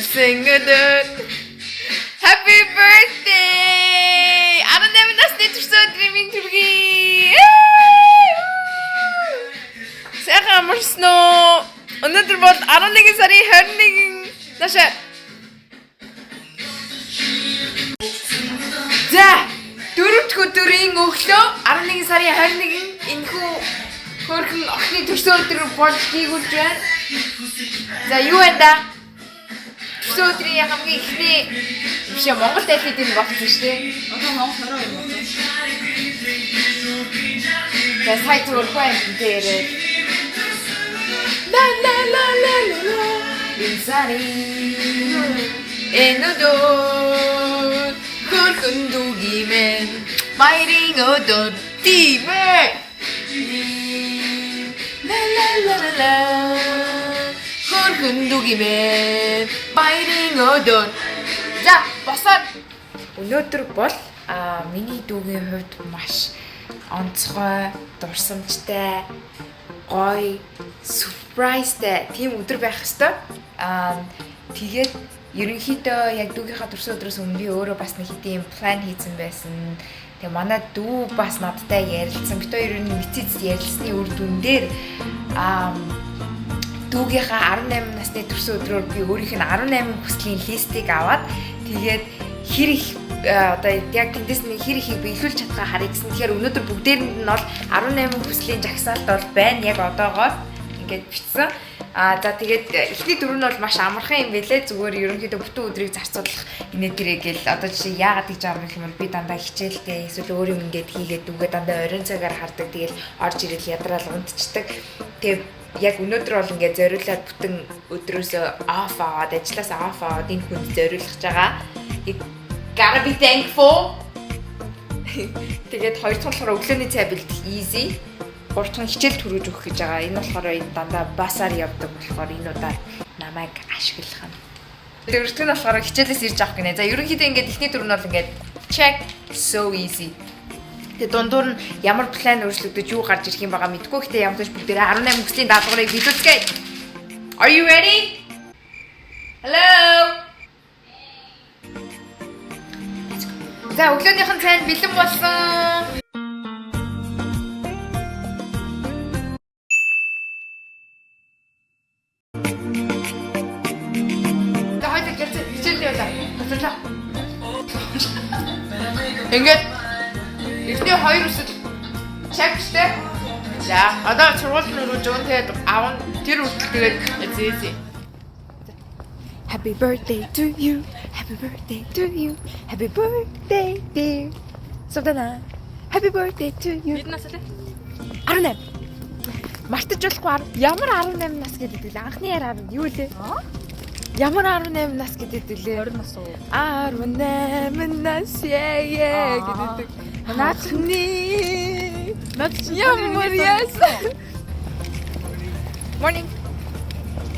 sing it. Happy birthday! Aranam насны төрсөн өдрийн төргий. Сайхан амарсан уу? Өнөөдөр бол 11 сарын 21 наша. За, дөрөвдүгээр өдрийн өглөө 11 сарын 21 энэхүү хөрхөн охины төрсөн өдөр болж хийгүүлж байна. За, юу вэ да? Төрсөн өдрийн хамгийн ихний биш Монгол дэлхийд энэ болсон шүү дээ. Одоо Монгол хороо юм байна. За, сайт урахын дээр la la la la la 인사리 에너도 콘콘도기맨 마이링어도 디베 라라라라라 콘콘도기맨 마이링어도 자 босоод өнөөдөр бол миний дүүгийн хувьд маш онцгой дурсамжтай гой surpriseтэй тийм өдөр байх хэвээр. Тэгээд ерөнхийдөө яг дүүгийнхаа төрсөн өдрөөс өмнө би өөрөө бас нэг хэдийн план хийсэн байсан. Тэгээ манай дүү бас надтай ярилцсан. Бид хоёр ер нь мэдээд ярилцсны үр дүн дээр дүүгийнхаа 18 насны төрсөн өдрөөр би өөрийнх нь 18 хүслийн листийг аваад тэгээд хэр их одоо яг тэндээс нэг хэр ихийг биелүүлж чадхаа харъя гэсэн. Тэгэхээр өнөөдөр бүгдээрэнд нь бол 18 хүслийн жагсаалт бол байна. Яг одоогоор ингээд бичсэн. За тэгээд эхний дөрөв нь бол маш амархан юм байлээ. Зүгээр ерөнхийдөө бүтэн өдрийг зарцуулах инээ тэрэг гэл одоо жишээ яагаад гэж байгаа юм бол би дандаа хичээлтэй эсвэл өөр юм ингээд хийгээд үгээ дандаа оройн цагаар хардаг. Тэгэл орж ирэл ядраал унтчихдаг. Тэгээд яг өнөөдөр бол ингээд зориулаад бүтэн өдрөөсөө off аваад ажилласаа off аваад энэ хүнд зориулж байгаа. Gotta be thankful. Тэгээд хоёр дахь болохоор өглөөний цай бэлдэх easy. Гурав дахь нь хичээл төрүүлж өгөх гэж байгаа. Энэ болохоор энэ дандаа басаар явдаг болохоор энэ удаа намайг ашиглах нь. Дөрөв дэх нь болохоор хичээлээс ирж авах гинэ. За ерөнхийдөө ингээд эхний дөрөв нь бол ингээд check so easy. Тэгээд дундуур нь ямар план өөрчлөгдөж юу гарч ирэх юм байгаа мэдгүй. Гэхдээ ямар ч бүгдээрээ 18 хүслийн даалгаврыг биелүүлцгээе. Are you ready? Hello. За өглөөнийхэн цайнд бэлэн болсон. За хоёул хичээлээ явуулаа. Болчихлоо. Ингээд эхний хоёр үсэл чектэй. За одоо сургууль руу жон тэгээд аав тэр үсэл тэгээд эзээ. Happy birthday to you. Happy birthday to you. Happy birthday dear. Содана. Happy birthday to you. Бид нас л 18. Мартаж болохгүй ямар 18 нас гэдэг вэ? Анхны яар юу лээ? Ямар 18 нас гэдэг вэ? 20 нас уу? 18 нас яа гэдэг. Наад ямар яасан? Morning.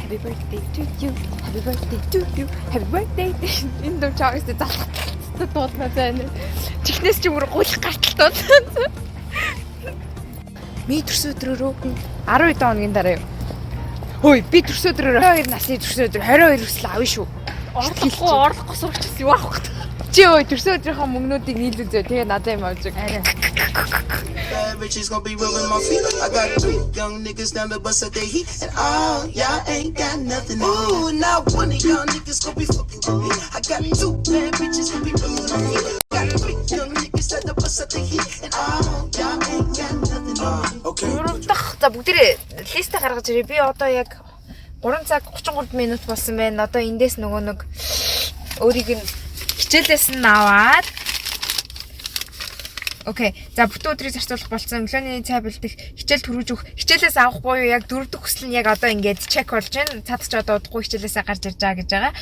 Happy birthday to you. Happy birthday to you. Happy birthday. Энэ дуу чагаас залхацтай дуудна заа. Чихнээс ч өөр гуйлах гартал дуудсан. Би төрсөн өдрөөрөө 12 хоногийн дараа юу? Хөөе, би төрсөн өдрөөр 22 насны төрсөн өдөр 22 хүсэл авна шүү. Орлохгүй сурагчаас юу авах вэ? Чи өө төрсөн өдрийнхөө мөнгнүүдийг нийлүү зөө. Тэгээ надад юм авч. Арай. Bitches gonna be rubbing my feet. I got 2 young niggas down the bus at the heat, and all y'all ain't got nothing. Ooh, now one of y'all niggas gonna be fucking with me. I got 2 bad bitches gonna be rubbing my feet. Got 3 young niggas at the bus at the heat, and all y'all ain't got nothing. Okay. За бүгдээ листэ гаргаж ирээ. Би одоо яг 3 цаг 33 минут болсон байна. Одоо эндээс нөгөө нэг өөрийг нь хичээлээс нь аваад окей. За бүтэн өдрийг зарцуулах болсон. Өглөөний цай бэлдэх, хичээл төрүүлж өгөх. Хичээлээс авах буюу яг 4 дахь хүсэл нь яг одоо ингээд чек болж байна. Цадч одоо удахгүй хичээлээсээ гарч ирж байгаа гэж байгаа.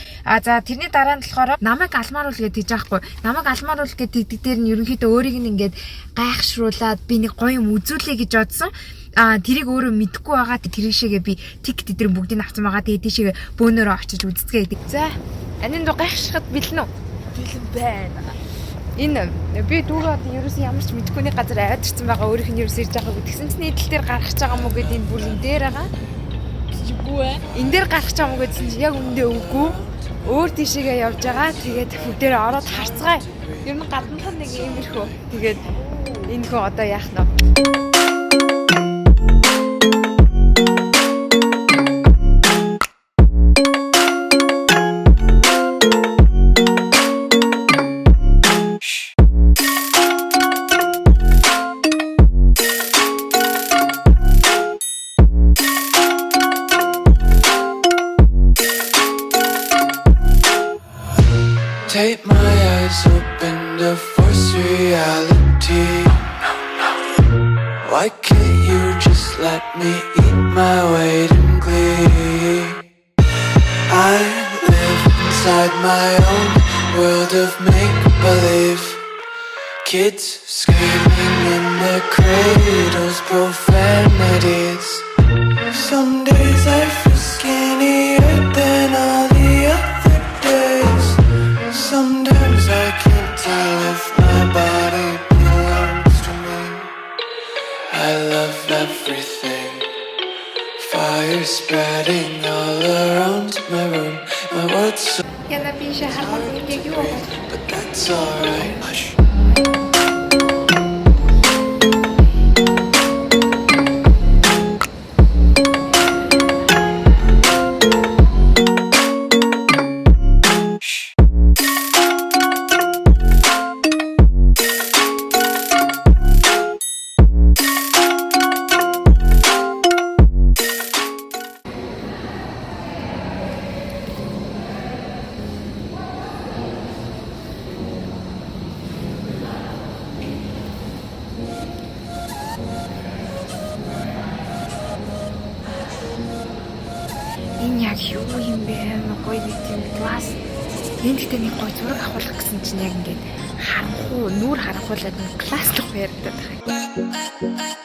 За тэрний дараа нь болохоор намайг алмааруул гэж хийж байгаа хгүй. Намайг алмааруул гэдэг дээр нь ерөнхийдөө өөрийг нь ингээд гайхшруулад би нэг гоё юм үзүүлэе гэж бодсон. Тэрийг өөрөө мэдэхгүй байгаа. Тэрийшээгээ би тик тэдэр бүгдийг авсан байгаа. Тэгээ тийшээгээ бөөнөрөө очиж үздэгэ. За, анин доо гайхшихад бэлэн үү? Бэлэн байна. Энэ би дүүгээ одоо ерөөсөн ямар ч мэдэхгүйний газар аваад ирсэн байгаа. Өөрийнх нь ерөөс ирж байгаа. Тэгсэн чинь нийтлэл дээр гаргаж байгаа мó гэдэг энэ бүр энэ дээр байгаа. Үгүй ээ. Энэ дээр гаргаж байгаа мó гэсэн чинь яг үндэ үгүй. өөр тийшээгээ явж байгаа. Тэгээд бүгдээрээ ороод харцгаая. Ер нь гаднах нэг иймэрхүү. Тэгээд энэ хөө одоо яах нь вэ? Take my eyes open to force reality. Why can't you just let me eat my weight in glee? I live inside my own world of make-believe. Kids screaming in their cradles, profanities. Some days I feel skinnier than all the other days. Sometimes I can't tell if my body belongs to me. I love everything. Fire spreading all around my room. My world's so Яна би шахаад нэг юу вэ? but that's alright. Hush. Энэ яг юу юм бэ? Гоё нэг тийм класс. Энд гэдэг нэг гоё зураг авахлах гэсэн чинь яг ингээд харанхуу, нүүр харанхуулаад нэг класслах байрагдаад байгаа.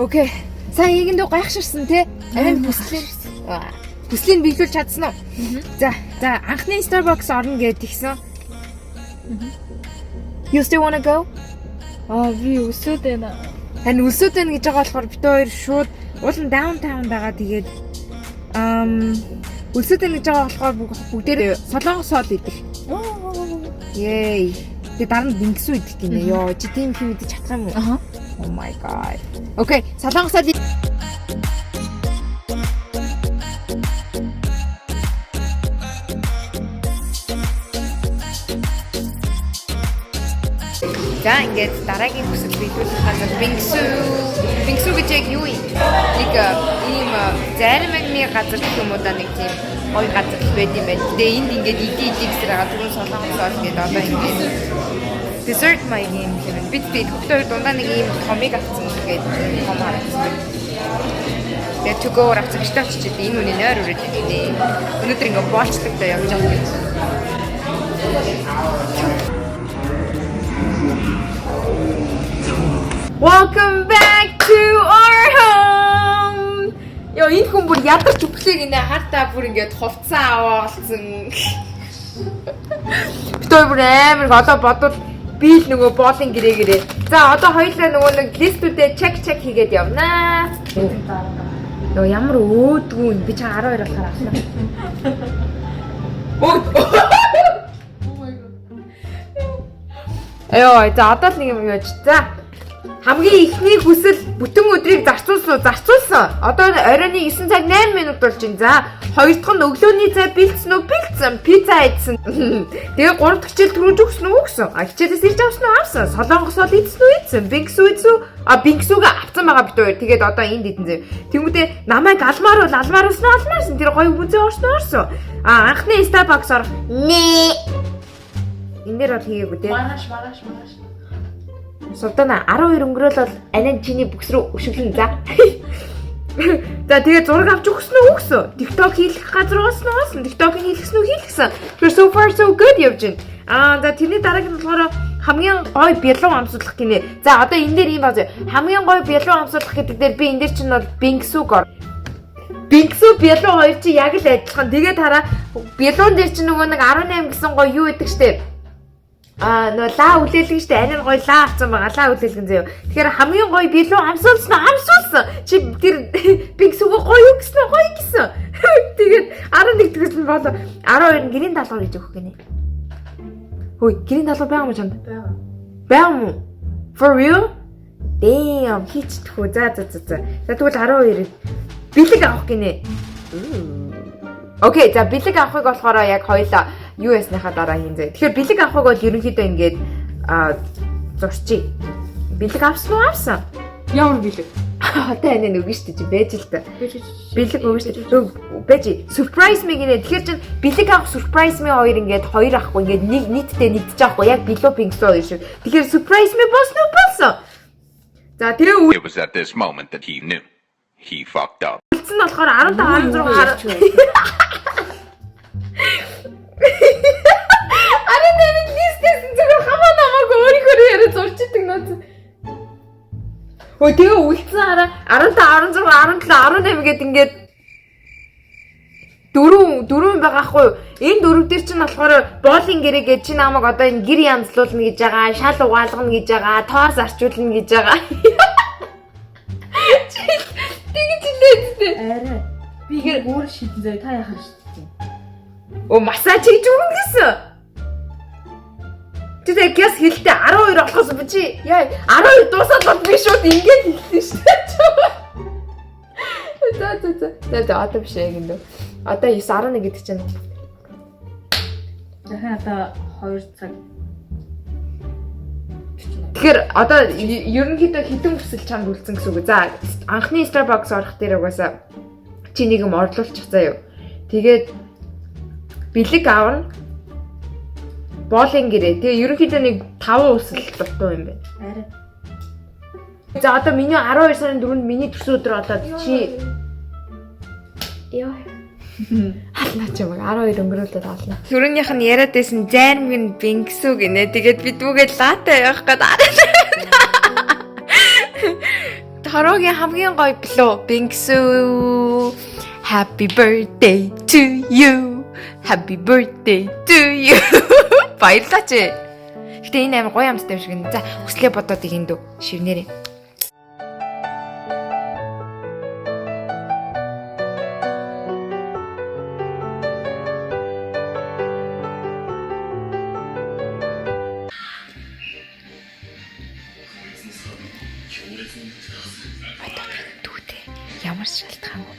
Окей. Сайн игэндөө гайхширсан те. Амин хүслийг биелүүлж чадсан уу? За анхны Starbucks орно гэд тэгсэн. You still wanna go? Би өсөөд байна. Тань өсөөд байна гэж байгаа болохоор бид хоёр шууд уулын даунтаун байгаа. Тэгээд өсөөд байна гэж байгаа болохоор бүгдээр солонгос хоол идэх. Yay. Тэгээд дараа нь дингсүү идэх гинэ. Йоо, чи тийм хэм идэж чадах юм уу? Oh my god. Okay, солонгос хоол За ингээд дараагийн хүсэл биелүүлэх газар Бингсүү гэж яг юу юм? Нэг ийм заримагны газар гэх юм уу да, нэг тийм гоё газар байд юм байна. Тэгээ энд ингээд иди гэсэн байгаа түрүүн солонгос хоол гэдэг одоо ингээд dessert маяг юм хэрэг. Бид хүүхдүүд дундаа нэг ийм томыг авсан гэдэг том харагдсан. Тэгээ түгөөр авсан гэж очиж энэ үний нойр үрээд идэв. Өнөөдөр ингээд боолчлогтой явж байгаа юм. Welcome back to our home. Яа, энэ хүн бүр ядарч өглөө гинэ хартаа бүр ингээд хувцсан аваа олцсон. Битүүр бүр амар одоо бодвол би л нөгөө боолын гэрээ. За одоо хоёулаа нөгөө нэг листүүдээ чек хийгээд явнаа. Яа, ямар өөдгүү би ч 12 болохоор авсан. Айоо, за одоо л нэг юм яаж. За хамгийн ихний хүсэл бүтэн өдрийг зарцуулсан. Одоо оройн 9 цаг 8 минут болж байна. За, хоёр дахь нь өглөөний цай бэлдсэн. Пицца идсэн. Тэгээ 3 дахь хичээл түрүүж өгсөн үү гэсэн. Хичээлээс ирж авсан уу авсан. Солонгосоо идсэн үү идсэн. Бингсүүг авсан байгаа бид хоёр. Тэгээд одоо энд идэн зэ. Тэнгүүдээ намайг алмаарсан. Тэр гоё үзээ орсон. Анхны Starbucks орох. Нэ. Энд дээр бол хийгээгүй дээ. Маргааш. Султана 12 өнгөрөөл бол анаа чиний бүкс рүү өшөглөн за. За тэгээ зураг авч өгсөн үү гэсэн. TikTok хийх газар уусан. TikTok-ыг хийлгсэн үү хийлгсэн. Тэгэхээр so far so good явж байна. За тэрний дараагийн болохоор хамгийн гоё бялуу амсуулах гинэ. За одоо энэ дээр юм баа. Хамгийн гоё бялуу амсуулах гэдэг дээр би энэ дээр чинь бол Bingsoo ор. Bingsoo бялуу хоёр чи яг л адилхан. Тэгээд хараа бялуун дээр чинь нөгөө нэг 18 гэсэн гоё юу гэдэг штеп. Нөө лаа үлээлгэн штэ арай гоё лаа авсан байгаа. Лаа үлээлгэн заяа. Тэгэхээр хамгийн гоё бялуу амсуулсан. Чи тэр Bingsoo гоё гэсэн. Тэгээд 11 дэгээс нь болоо 12 нь гэрийн даалгавар хийж өгөх гинэ. Хөөе, гэрийн даалгавар байгаа юм чамд? Байгаа юм уу? For real? Damn, хийчихгүй. За. За тэгвэл 12-ыг бэлэг авах гинэ. Окей, за бэлэг авахыг болохоор яг хоёлаа US-ныхаа дараа хийнзээ. Тэгэхээр бэлэг авахыг бол ерөнхийдөө ингээд зурчий. Бэлэг авсан. Ямар бэлэг? Одоо энэ нүгэн штэ чи байж л та. Бэлэг өгөн штэ. Байж. Surprise me гинэ. Тэгэхээр чин бэлэг авах surprise me хоёр ингээд хоёр авахгүй ингээд нэг нийтдээ нэгдэж авахгүй яг Below Bingsoo хоёр шиг. Тэгэхээр surprise me болсон. За тэгээ It was at this moment that he knew. He fucked up. үлдсэн нь болохоор 15 16 Арийн листэйсэн зүгээр хамаа намаагүй өөрийнхөө яриа зурчдаг наад. Тэгээ үлдсэн хараа 15 16 17 18 гээд ингээд дөрөв байгаа хгүй. Энэ дөрөв дээр чинь болохоор боолын гэрээгээ чи намайг одоо энэ гэр янзлуулна гэж байгаа, шал угаалгана гэж байгаа, тоос арчуулна гэж байгаа. Тэгэж хэлээдтэй. Арай. Би гэр өөр шидэн заяа та яхаа шидэн. Массаж хийж өгнө гэсэн. Тэгтээ гэс хэлтэй 12 болохоос би чи яа 12 дуусаад бол би шууд ингэж хэлсэн шүү дээ. За одоо биш яг энэ. Одоо 9 11 гэдэг чинь. Дахин одоо 2 цаг. Тэгэхээр одоо ерөнхийдөө хитэн хүсэл чамд үлдсэн гэсэн үг. За анхны Starbucks орох дээр угаасаа чи нэг юм орлуулчих заяа. Тэгээд бэлэг аавна. Боолын гэрээ. Тэгээ ерөнхийдөө нэг 5 үсэл дутуу юм байна. Арай. За одоо миний 12 сарын 4-нд миний төрсөн өдөр болоод чи яа. Халнаа ч юм 12 өнгөрүүлээд олно. Төрөнийх нь яриад байсан Зармын Bingsoo гинэ. Тэгээд би дүүгээ лаатай явах гээд Тарогийн хамгийн гоё Below Bingsoo. Happy birthday to you. Happy birthday to you. Баярлалаа чи. Гэтэ энэ амар гоё амттай юм шиг байна. За хүслээ бодоод иhin дүү. Шивнэрээ. Ямар шалтгаангүй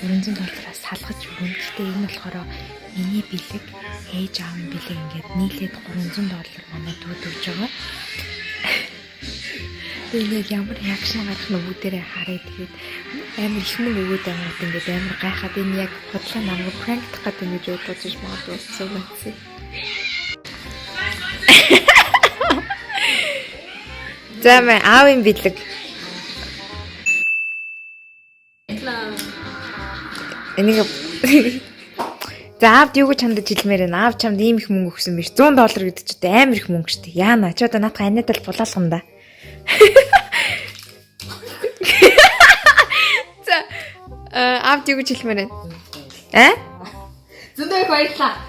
$300 салгаж өгнө. Гэхдээ энэ болохоор миний бэлэг ээж аав нь бэлэг ингээд нийлээд $300 манай дүүд өгж байгаа. Тэгээд ямар реакшн гарах нь бүгдээрээ харъя. Тэгээд амар их мөн өгөөд амар ингээд амар гайхаад энэ яг худлаа намайг пранктах гэдэг ингэж бодож магадгүй зөвлөсөн. За мэ аавын бэлэг. Энийг за аавд юу гэж чамд хэлмээр байна. Аав чамд ийм их мөнгө өгсөн биш. $100 гэдэг чинь амар их мөнгө шүү дээ. Яана ч одоо наадах анидал булаалах юм да. За аавд юу гэж хэлмээр байна. Зөндөө их баярлаа.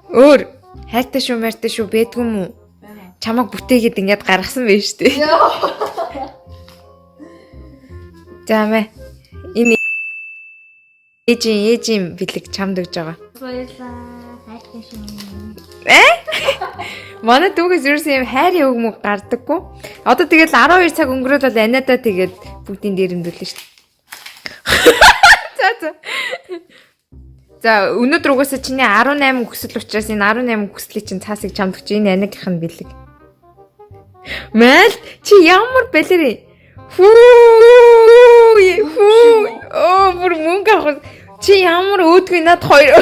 Өөр хайртай шүү бэдгүй юм уу? Чамаг бүтээгээд ингээд гаргасан байж тээ. За мэ энэ ээжийн бэлэг чамд өгж байгаа. Баярлаа. Хайртай шүү. Манай дүүгээс ерөөсөн юм хайр яваг мөг гардаггүй. Одоо тэгэл 12 цаг өнгөрөөд бол анадаа тэгээд бүгдийн дээрэмдүүлнэ шүү дээ. За өнөөдөр угаасаа чиний 18 хүсэл учраас энэ 18 хүслийг чинь цаасыг чамд өгч энэ анигийнх нь бэлэг. Мэл чи ямар бэлэрээ? Оо бүр мөнгө авах. Чи ямар өөдгөө над хоёр.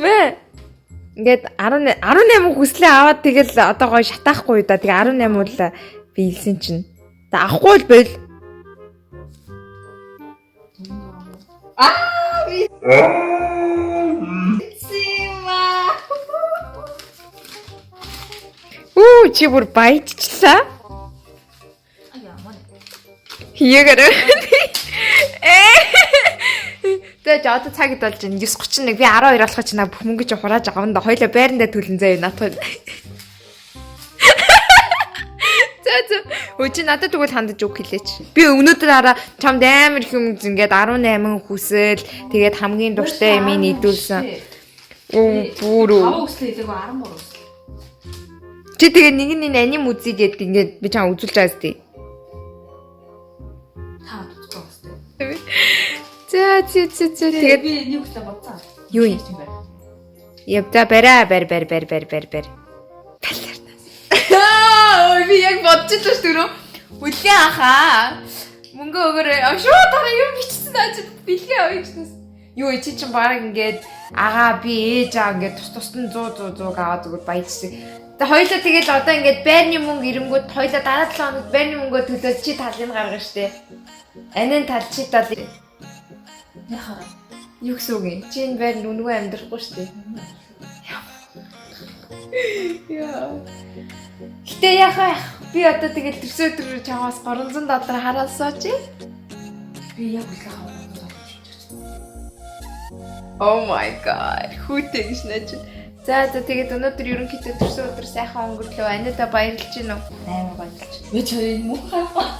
Мэ ингээд 18 хүслээ аваад тэгэл одоо гоё шатаахгүй да. Тэгээ 18 бол биелсэн чинь. Тэ авахгүй л байл. Чи бүр баяжчлаа. Яагаад? Тэгээд одоо цагт болж байна. 9:31. Би 12 болохоо чи наа бүх мөнгө чи хурааж байгаа юм да. Хоёлаа байрандаа төлөн заяа надад. За. Өчигдөр надад тэгвэл хандаж үг хэлээч. Би өнөөдөр хараа чамд амар их юм ингээд 18 хүсэл тэгээд хамгийн дуртай юм нийлүүлсэн. Бүр. Хав өслөө хэлээгөө 13 өслөө. Чи тэгээ нэг нь аним үзье гэдэг ингээд би чам үзүүлж байгаа зү. Та үзчихсэн өслөө. За. Тэгээд би нэг өслөө бодсон. Юу юм? Явда бараа бар. Ой би яг бодчихлоо шүү дээ. Үлээ ахаа. Мөнгө өгөөрэй. Шууд тараа юу бичсэн аа чи бэлгээ ойчнаас. Юу чи чинь баг ингээд агаа би ээж аа ингээд тус нь 100 аваад зүгээр баяжсан. Тэгээ хоёлаа тэгэл одоо ингээд байрны мөнгө ирэнгүүт хоёлаа дараа 7 хоногт байрны мөнгөө төлөөд чи талын гаргана штэ. Анийн тал чи тал. Яхаа. Юу гэсэн үг юм? Чи энэ байранд үнэгүй амьдрахгүй штэ. Яа. Гэтэ яхаа би одоо тэгэл төрсө өдөр чамаас $300 хараалсаа чи. Би яг үлээ хаваа. Oh my god. Хүүтэй гэж нэж. За тэгээд өнөөдөр ерөнхийдөө төрсөн өдөр сайхан өнгөрлөө. Анидаа баярлж гин үү? Амар баярлж. Би ч энэ мөнх хаваа.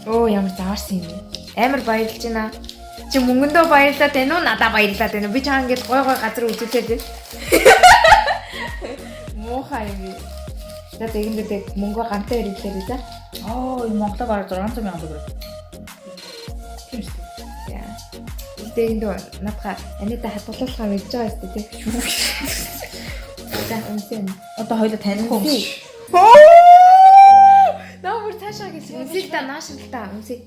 Оо ямар заварсан юм бэ? Амар баярлж байна. Чи мөнгөндөө баярлаад байна уу? Надаа баярлаад байна уу? Би чам ингээд гой газар үзүүлээд байна. Муухай юм. За тэгэнгүүт мөнгө гантай хэрэглээ да. Оо энэ Монголоор бараг 600,000 төгрөг. Тийм шүү. Яа. Тэгэнгүүт надаа анидаа хадгалуулахаа мэдж байгаа юм тий. За үнсэн. Одоо хоёул таних юм. Наа бүр цаашаа гэсэн. Үнсийг та наашилтаа үнсийг.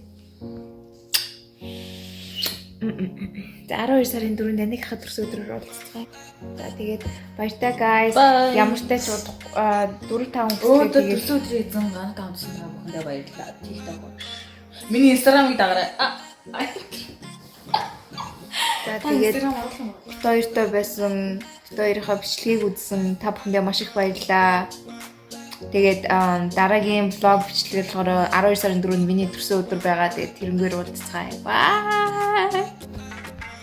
За 12 сарын 4-нд анигийнхаа төрсөн өдрөөр уулзцгаая. За тэгээд баяртай guys. Ямар ч тач 4-5 Өө төрсөн өдрийн эзэн ганг амтсан та бүхэндээ баярлалаа. TikTok. Миний Instagram-ыг дагаарай. За тэгээд хоёртой байсан. Хоёрынхаа бичлэгийг үзсэн. Та бүхэндээ маш их баярлалаа. Тэгээд дараагийн vlog бичлэг болохоор 12 сарын 4-нд миний төрсөн өдөр байгаа. Тэгээд тэрнгээр уулзцгаая. Bye.